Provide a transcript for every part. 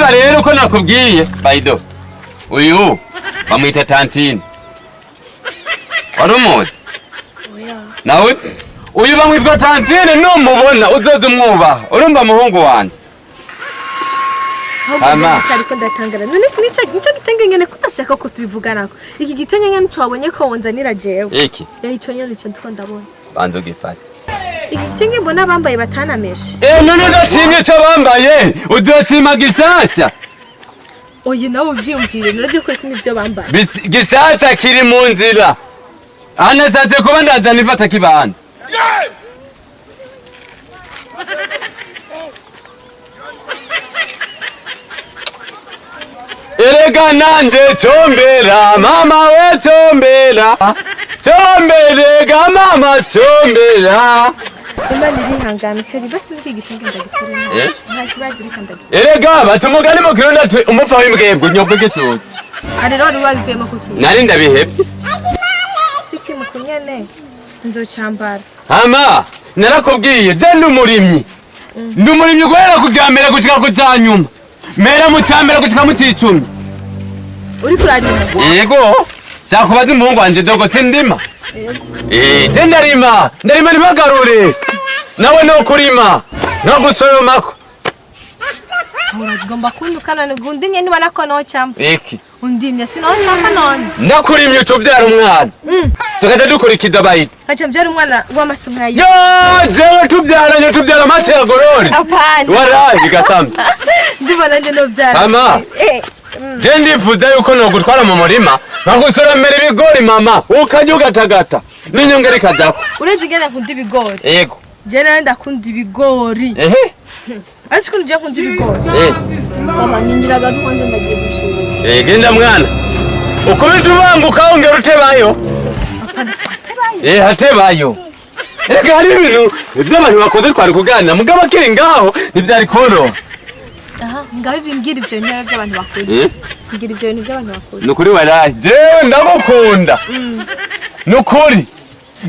umva rero ko nakubwiye Baido uyu bamwita Tantine warumuzi nawe uyu bamwitwa Tantine numubona uzoza umwubaha urumva muhungu wanje Ama ariko ndatangara none nico gitenge ngene kutashaka ko tubivuganako iki gitenge ngene twabonye ko wonzanira jewe iki ico nyene cyo ndiko ndabona banzo gifata iki gitenge mbona bambaye batanameshe none ndashimye cyo bambaye udosima gisasa oye nawe uvyumvire naje ko kumwe ivyo bambaye gisasa kiri mu nzira anazaze kuba ndazana ifata kibanza Erega nanje chombera mama we chombera chomberega mama chombera Imana irihanganisha basi iki gitenge ndagikora nta kibazo rikanda Erega batumugani mu kirundi ati umufa w'imbwebwe nyobwe gishoje ari rero wabivemo kuki nari ndabihebye siki mukunyene nzocyambara ama narakubwiye je ndumurimyi guhera kuryamera gushika kutanyuma mera mucambera gushika mucicumi uri kurarima yego cyakubaza umuhungu wanje dogo sindima je ndarima nibagarure nawe no kurima no gusoromako uragomba kundukana ngundi nyene banako no cyamva iki undimye sinochaka none ndakurimye utuvyara umwana tukaje dukurikiza Baido acha mbyara umwana w'amasomo yayi yo jewe tuvyara mace ya gorori apana warayi gasamsa ndibona nje no byara ama je ndifuza yuko no gutwara mu murima bagusoromera ibigori mama ukajya ugatagata n'inyongera ikajako ureze genda kunda ibigori yego je nawe ndakunda ibigori ariko nje kunda ibigori mama nyingira gatwanze ndagiye gushura genda mwana ukubita ubanguka ongera utebayo hatebayo reka hari ibintu ivy'abantu bakoze twari kuganira mugabo akiri ngaho ntivyari koro ngaho bimbwira ivyo bintu by'abantu bakoze ngira ivyo bintu by'abantu bakoze nukuri waraye jewe ndagukunda nukuri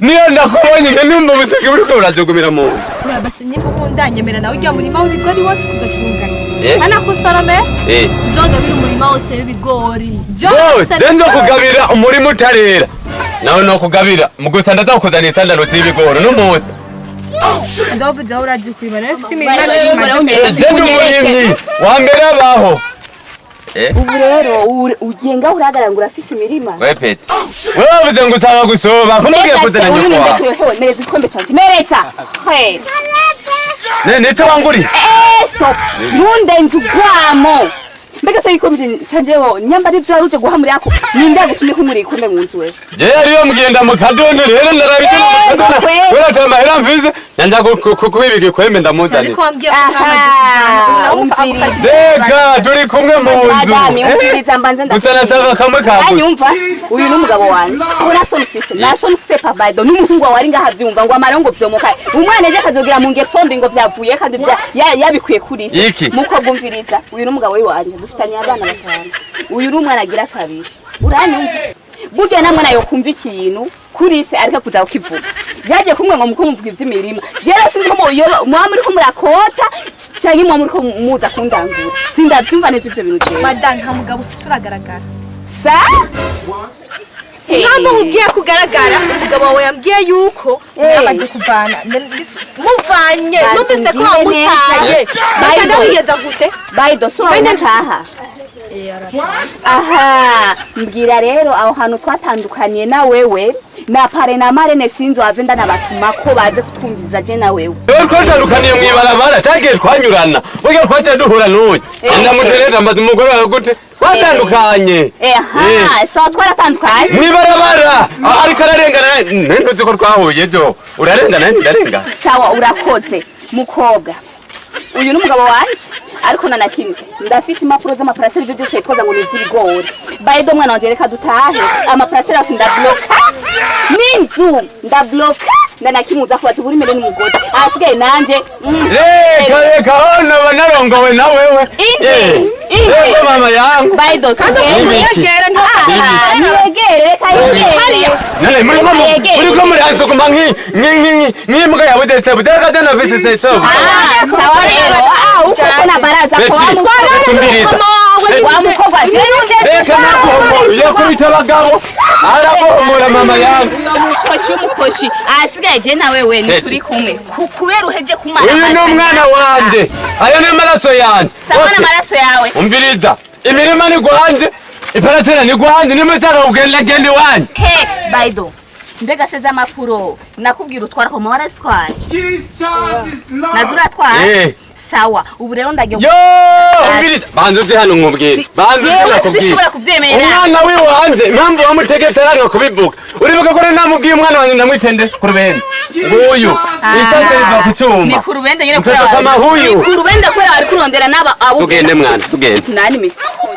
niyo ndakubonye numva ubuseke buriko burazogumira mu nda basi nyimba ukundanyemera nawe ujya murima w'ibigori wose kudacungana ana kusorome nzoga biri umurima wose w'ibigori je nzo kugabira umurima utarera nawe no kugabira mugusa ndazakuzana isandaro z'ibigori n'umusa ndovu je uraje kwibana nawe fisi imirima je ndumurimyi wa mbere abaho ubu rero ugenga uragarangura afise imirima wepete wewe wavuze ngo usaba gusoba kumubwiye kuzana nyokwa mereza ikombe canje mereza neco wanguri stop ntundenze ugwamo mbega se ikombe canjeho nyambari ivyo waruje guhamura yako ninde yagutumye kumuri ikombe mu nzu wewe je yariyo mugenda mu kadone rero narabije mu kadone wera tama era mvize nanja kubibika ikwembe ndamuzana ariko wambwiye ko mwamaze kujana zeka turi kumwe mu nzu madame umviriza mbanze ndasana cyava kamwe kaguze anyumva uyu n'umugabo wanje urasona ufise nasona ufise pa Baido n'umuhungu wawe ari ngaha vyumva ngo amara ngo vyomoka umwana je kazogira mu ngeso mbi ngo vyavuye kandi yabikwiye kuri se muko bumviriza uyu n'umugabo wanje dufitanye abana batanu uyu n'umwana agira kabiri uranyumva burya namwe nayo kumva ikintu kuri se ariko kuza ukivuga byaje kumwe ngo muko muvuga ivy'imirima yera sinzi ko mwa muri ko murakota cyangwa mwa muri ko muza kundangura sindavyumva neza ivyo bintu je madame nta mugabo ufise uragaragara sa ntabwo mubwiye kugaragara umugabo wawe yambwiye yuko yamaze kuvana muvanye numvise ko wamutaye ntabwo wigeza gute Baido so ntaha aha mbwira rero aho hantu twatandukaniye na wewe na pare na marene sinzo avenda nabatuma ko baze kutumviza je na wewe twatandukaniye mwibarabara cyagiye twanyurana ugiye kwacha duhura n'uyu ndamuterera mbaza umugore wawe gute twatandukanye so twaratandukanye mwibarabara ariko ararengana ntuzi ko twahuye jo urarengana ndarenga sawa urakoze mukobwa uyu n'umugabo wanje ariko nanakimwe ndafise impapuro z'amaparaseri byose twaza ngo n'ivy'ibigori Baido mwana wanje reka dutahe amaparaseri asi ndabloka n'inzu ndabloka ndanakimuza kubaza buri mbere n'umugore asigaye nanje reka hano banarongowe na wewe inde mama yangu Baido kandi umwegere ntiwegere reka yegere none muriko muransukuma nk'imbwa yabuze sebu reka jana vise sebu sawa rero uko na baraza kwa mukobwa reka nakomo yakubita abagabo arabohomora mama yangu umukoshi asigaye je nawe we turi kumwe kubera uheje kumara uyu ni umwana wanje ayo ni amaraso yanje sawa n'amaraso yawe umviriza imirima ni gwanje iparatera ni gwanje nimutaka kugenda gende wanje he baido mbega seza mapuro nakubwira utwara ko mawara squad nazura twara sawa ubu rero ndagiye yo umviriza banze uzi hano nkubwira banze sishobora kuvyemera umwana wiwanje impamvu wamutegeteranga kubivuga uribuka ko namubwiye umwana wanjye ndamwitende ku rubende nguyu isase riva ku cyuma ni ku rubende nyine kama huyu ku rubende ko ari kurondera naba abo tugende mwana tugende nani mikuru